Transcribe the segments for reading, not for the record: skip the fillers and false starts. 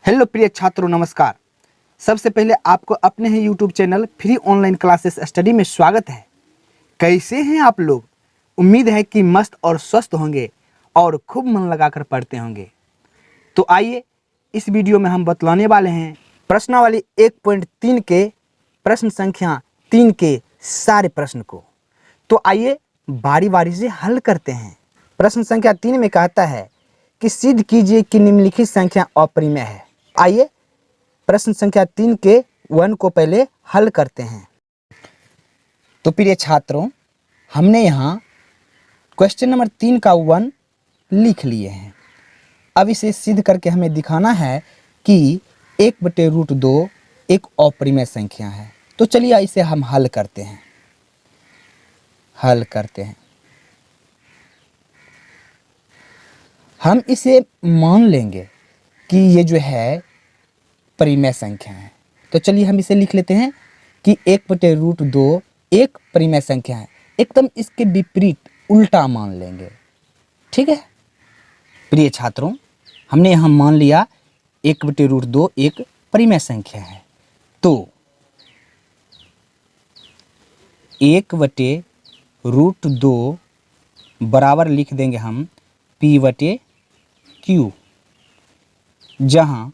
Hello प्रिय छात्रों, नमस्कार। सबसे पहले आपको अपने ही YouTube channel free online classes study में स्वागत है। कैसे हैं आप लोग? उम्मीद है कि मस्त और स्वस्थ होंगे और खूब मन लगाकर पढ़ते होंगे। तो आइए, इस वीडियो में हम बतलाने वाले हैं प्रश्नावली 1.3 के प्रश्न संख्या 3 के सारे प्रश्न को। तो आइए बारी बारी से हल करते हैं। प्रश्न संख्या 3 में कहता है कि सिद्ध कीजिए कि निम्नलिखित संख्या अपरिमेय है। आइए प्रश्न संख्या 3 के 1 को पहले हल करते हैं। तो प्रिय छात्रों, हमने यहाँ क्वेश्चन नंबर 3 का 1 लिख लिए हैं। अब इसे सिद्ध करके हमें दिखाना है कि 1/√2 एक अपरिमेय संख्या है। तो चलिए इसे हम हल करते हैं। हम इसे मान लेंगे कि ये जो है परिमेय संख्या है। तो चलिए हम इसे लिख लेते हैं कि 1/√2 एक परिमेय संख्या है। एकदम इसके विपरीत उल्टा मान लेंगे। ठीक है प्रिय छात्रों, हमने यहाँ मान लिया 1/√2 एक परिमेय संख्या है। तो 1/√2 बराबर लिख देंगे हम P/Q, जहाँ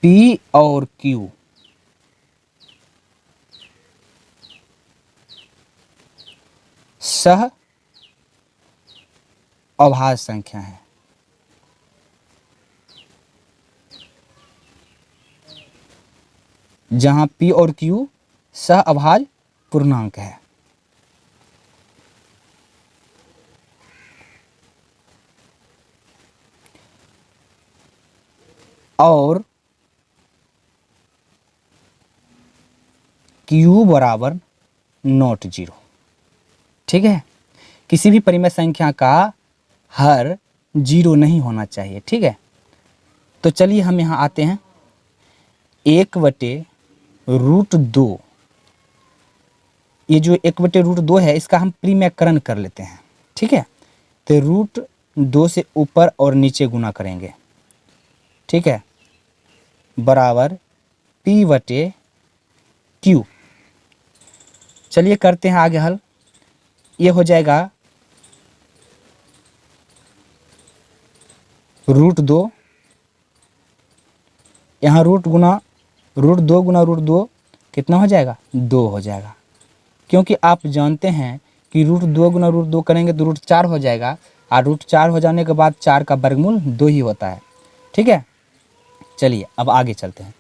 P और Q सह अभाज्य संख्या है। जहाँ P और Q सह अभाज्य पूर्णांक है। और Q बराबर नॉट जीरो। ठीक है, किसी भी परिमेय संख्या का हर जीरो नहीं होना चाहिए। ठीक है, तो चलिए हम यहाँ आते हैं। 1/√2, ये जो 1/√2 है इसका हम परिमेयकरण कर लेते हैं। ठीक है, तो √2 से ऊपर और नीचे गुना करेंगे। ठीक है, बराबर P/Q। चलिए करते हैं आगे हल। ये हो जाएगा √2, यहाँ √2 गुना √2 कितना हो जाएगा? 2 हो जाएगा। क्योंकि आप जानते हैं कि √2 गुना √2 करेंगे तो √4 हो जाएगा, और √4 हो जाने के बाद 4 का वर्गमूल 2 ही होता है। ठीक है, चलिए अब आगे चलते हैं।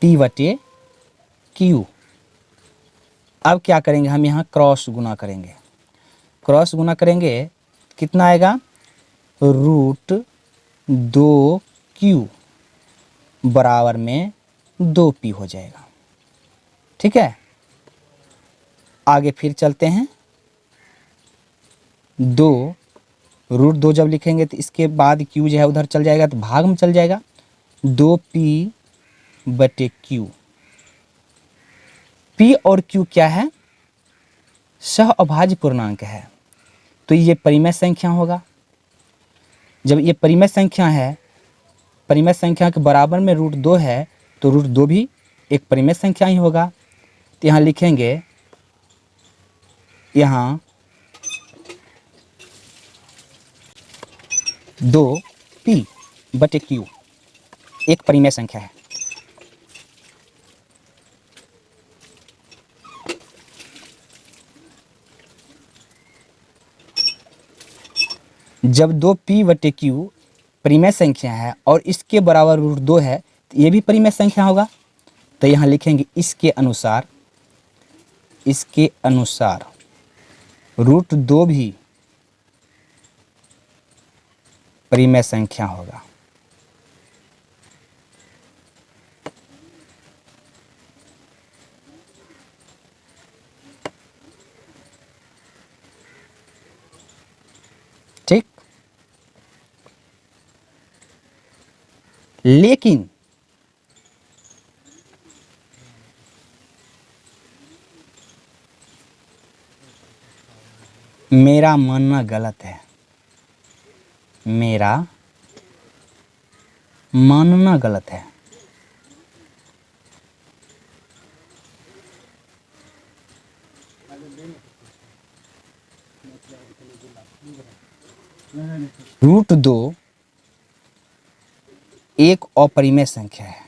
P/Q। अब क्या करेंगे, हम यहाँ क्रॉस गुना करेंगे। क्रॉस गुना करेंगे कितना आएगा? √2Q बराबर में 2P हो जाएगा। ठीक है, आगे फिर चलते हैं। 2 जब लिखेंगे तो इसके बाद Q जो है उधर चल जाएगा तो भाग में चल जाएगा। 2P/Q। P और Q क्या है? सह अभाज्य पूर्णांक है। तो ये परिमेय संख्या होगा। जब ये परिमेय संख्या है, परिमेय संख्या के बराबर में √2 है, तो √2 भी एक परिमेय संख्या ही होगा। तो यहाँ लिखेंगे, यहाँ 2P/Q एक परिमेय संख्या है। जब 2P/Q परिमेय संख्या है और इसके बराबर √2 है तो ये भी परिमेय संख्या होगा। तो यहाँ लिखेंगे इसके अनुसार √2 भी परिमेय संख्या होगा। ठीक, लेकिन मेरा मानना गलत है। मेरा मानना गलत है। √2 एक अपरिमेय संख्या है।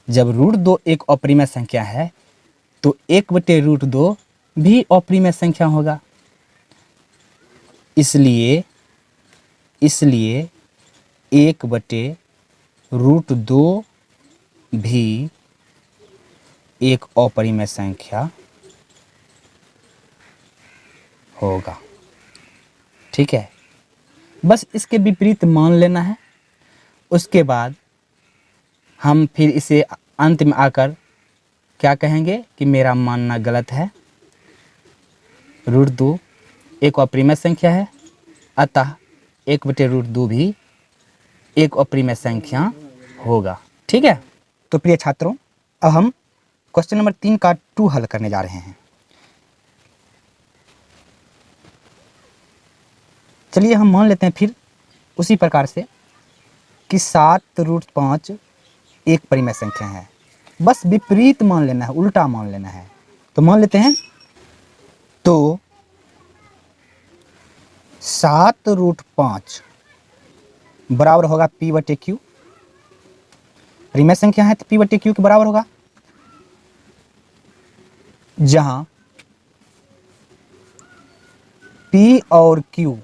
जब √2 एक अपरिमेय संख्या है तो 1/√2 भी अपरिमेय संख्या होगा। इसलिए 1/√2 भी एक अपरिमेय संख्या होगा। ठीक है, बस इसके विपरीत मान लेना है। उसके बाद हम फिर इसे अंत में आकर क्या कहेंगे कि मेरा मानना गलत है। √2 एक अपरिमेय संख्या है, अतः 1/√2 भी एक अपरिमेय संख्या होगा। ठीक है, तो प्रिय छात्रों, अब हम क्वेश्चन नंबर 3 का 2 हल करने जा रहे हैं। चलिए हम मान लेते हैं फिर उसी प्रकार से कि 7√5 एक परिमेय संख्या है। बस विपरीत मान लेना है, उल्टा मान लेना है। तो मान लेते हैं, तो 7√5 बराबर होगा P/Q। परिमेय संख्या है तो P/Q के बराबर होगा, जहां P और Q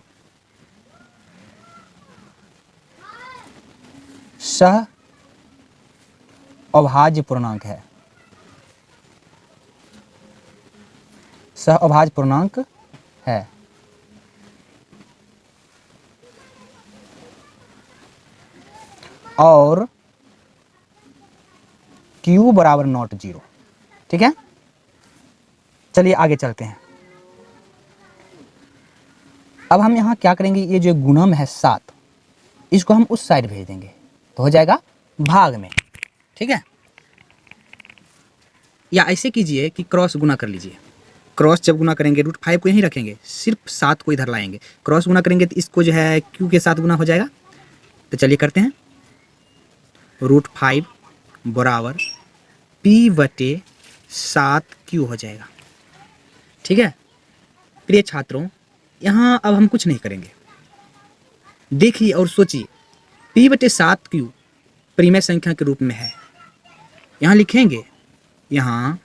सह अभाज्य पूर्णांक है। सह अभाज्य पूर्णांक है। और Q बराबर नॉट 0। ठीक है, चलिए आगे चलते हैं। अब हम यहाँ क्या करेंगे, ये जो गुणम है 7, इसको हम उस साइड भेज देंगे तो हो जाएगा भाग में। ठीक है, या ऐसे कीजिए कि क्रॉस गुना कर लीजिए। क्रॉस जब गुना करेंगे √5 को यहीं रखेंगे, सिर्फ 7 को इधर लाएंगे। क्रॉस गुना करेंगे तो इसको जो है Q के साथ गुना हो जाएगा। तो चलिए करते हैं। √5 बराबर P/7Q हो जाएगा। ठीक है प्रिय छात्रों, यहाँ अब हम कुछ नहीं करेंगे। देखिए और सोचिए, P/7Q परिमेय संख्या के रूप में है। यहाँ लिखेंगे, यहाँ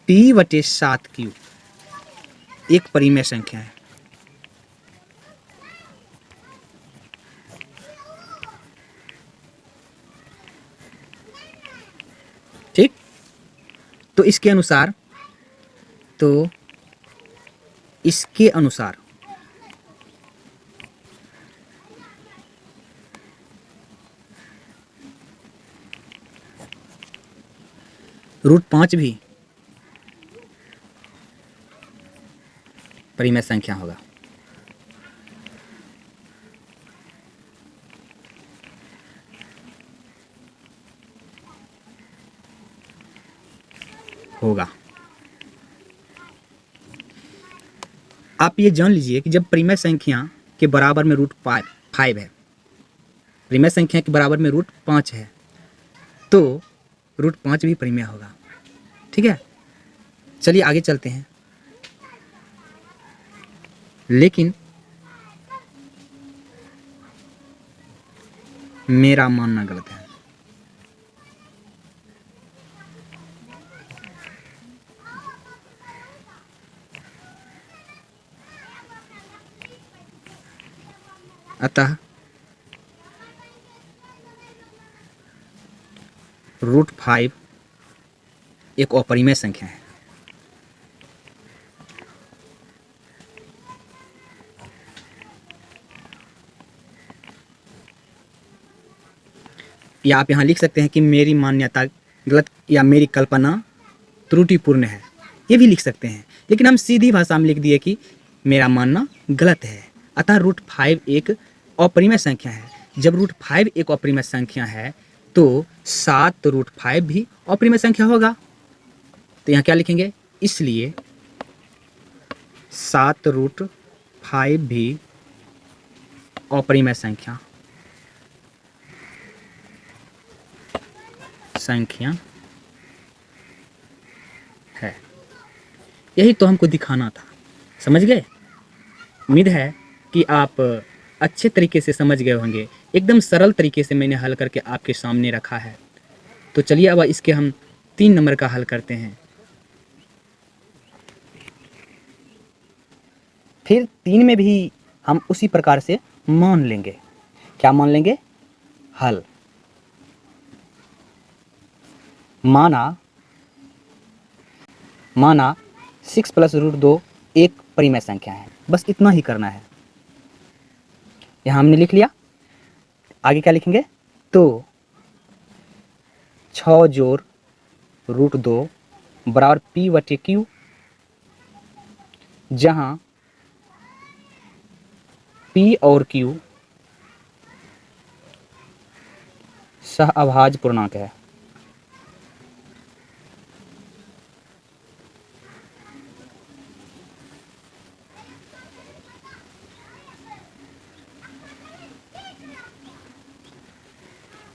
P/7Q एक परिमेय संख्या है। ठीक, तो इसके अनुसार √5 भी परिमेय संख्या होगा। आप ये जान लीजिए कि जब परिमेय संख्या के बराबर में √5 है, परिमेय संख्या के बराबर में √5 है, तो √5 भी परिमेय होगा। ठीक है, चलिए आगे चलते हैं। लेकिन मेरा मानना गलत है। अतः √5 एक अपरिमेय संख्या है। या आप यहाँ लिख सकते हैं कि मेरी मान्यता गलत या मेरी कल्पना त्रुटिपूर्ण है, ये भी लिख सकते हैं। लेकिन हम सीधी भाषा में लिख दिए कि मेरा मानना गलत है। अतः √5 एक अपरिमेय संख्या है। जब √5 एक अपरिमेय संख्या है तो 7√5 भी अपरिमेय संख्या होगा। तो यहाँ क्या लिखेंगे, इसलिए 7√5 भी अपरिमेय संख्या है। यही तो हमको दिखाना था, समझ गए। उम्मीद है कि आप अच्छे तरीके से समझ गए होंगे। एकदम सरल तरीके से मैंने हल करके आपके सामने रखा है। तो चलिए अब इसके हम 3 नंबर का हल करते हैं। फिर 3 में भी हम उसी प्रकार से मान लेंगे। क्या मान लेंगे, हल। माना 6 + √2 एक परिमेय संख्या है। बस इतना ही करना है। यहाँ हमने लिख लिया। आगे क्या लिखेंगे, तो 6 जोड़ √2 बराबर P/Q, जहाँ P और Q सहअभाज्य पूर्णांक है।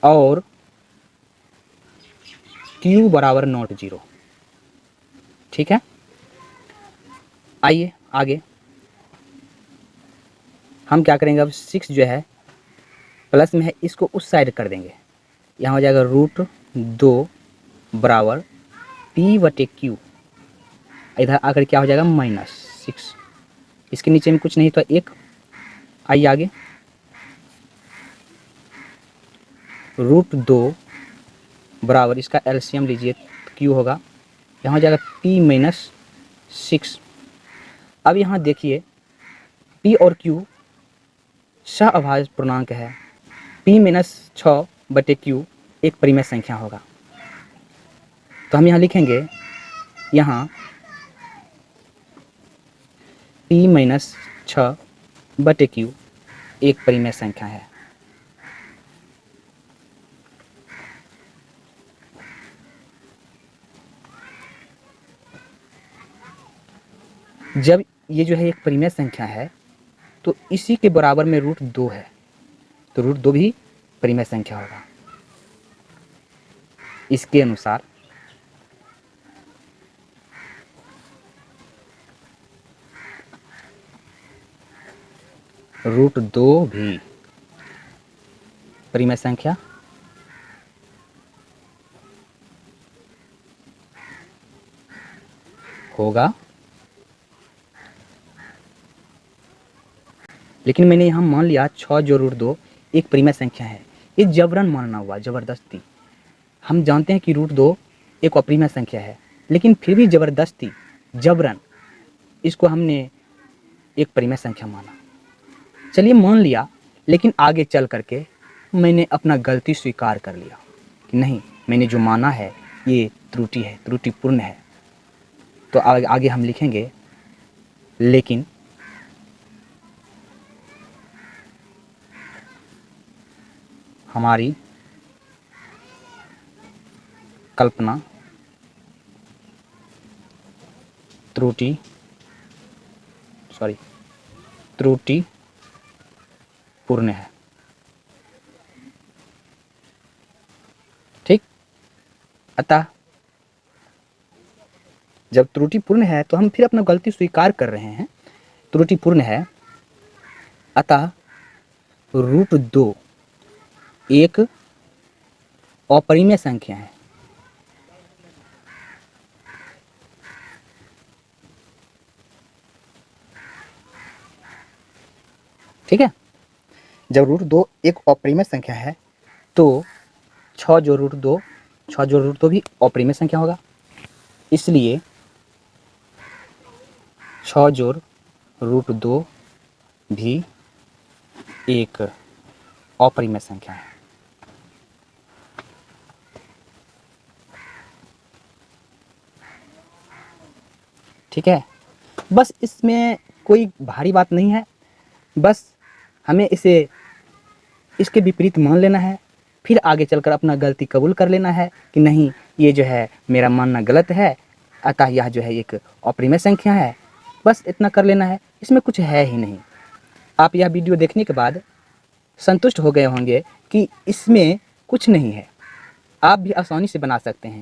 और Q बराबर नॉट 0। ठीक है, आइए आगे हम क्या करेंगे। अब 6 जो है प्लस में है, इसको उस साइड कर देंगे। यहाँ हो जाएगा √2 बराबर P/Q। इधर आकर क्या हो जाएगा, -6। इसके नीचे में कुछ नहीं तो 1। आइए आगे, √2 बराबर, इसका एलसीएम लीजिए, Q होगा। यहाँ हो जाएगा P-6। अब यहाँ देखिए P और Q सहअभाज्य पूर्णांक है। P-6/Q एक परिमेय संख्या होगा। तो हम यहाँ लिखेंगे, यहाँ P-6/Q एक परिमेय संख्या है। जब ये जो है एक परिमेय संख्या है तो इसी के बराबर में √2 है, तो √2 भी परिमेय संख्या होगा। इसके अनुसार √2 भी परिमेय संख्या होगा। लेकिन मैंने यहाँ मान लिया 6 जोड़ √2 एक परिमेय संख्या है। ये जबरन मानना हुआ, ज़बरदस्ती। हम जानते हैं कि √2 एक अपरिमेय संख्या है, लेकिन फिर भी ज़बरदस्ती, जबरन इसको हमने एक परिमेय संख्या माना। चलिए मान लिया, लेकिन आगे चल करके मैंने अपना गलती स्वीकार कर लिया कि नहीं, मैंने जो माना है ये त्रुटि है, त्रुटिपूर्ण है। तो आगे हम लिखेंगे, लेकिन हमारी कल्पना त्रुटिपूर्ण है। ठीक, अतः जब त्रुटिपूर्ण है तो हम फिर अपना गलती स्वीकार कर रहे हैं, त्रुटिपूर्ण है। अतः √2 एक अपरिमेय संख्या है। ठीक है, जब √2 एक अपरिमेय संख्या है तो 6 जोड़ √2 भी अपरिमेय संख्या होगा। इसलिए 6 जोड़ √2 भी एक अपरिमेय संख्या है। ठीक है, बस इसमें कोई भारी बात नहीं है। बस हमें इसे इसके विपरीत मान लेना है, फिर आगे चलकर अपना गलती कबूल कर लेना है कि नहीं, ये जो है मेरा मानना गलत है, अतः यह जो है एक अप्रिमेय संख्या है। बस इतना कर लेना है, इसमें कुछ है ही नहीं। आप यह वीडियो देखने के बाद संतुष्ट हो गए होंगे कि इसमें कुछ नहीं है, आप भी आसानी से बना सकते हैं।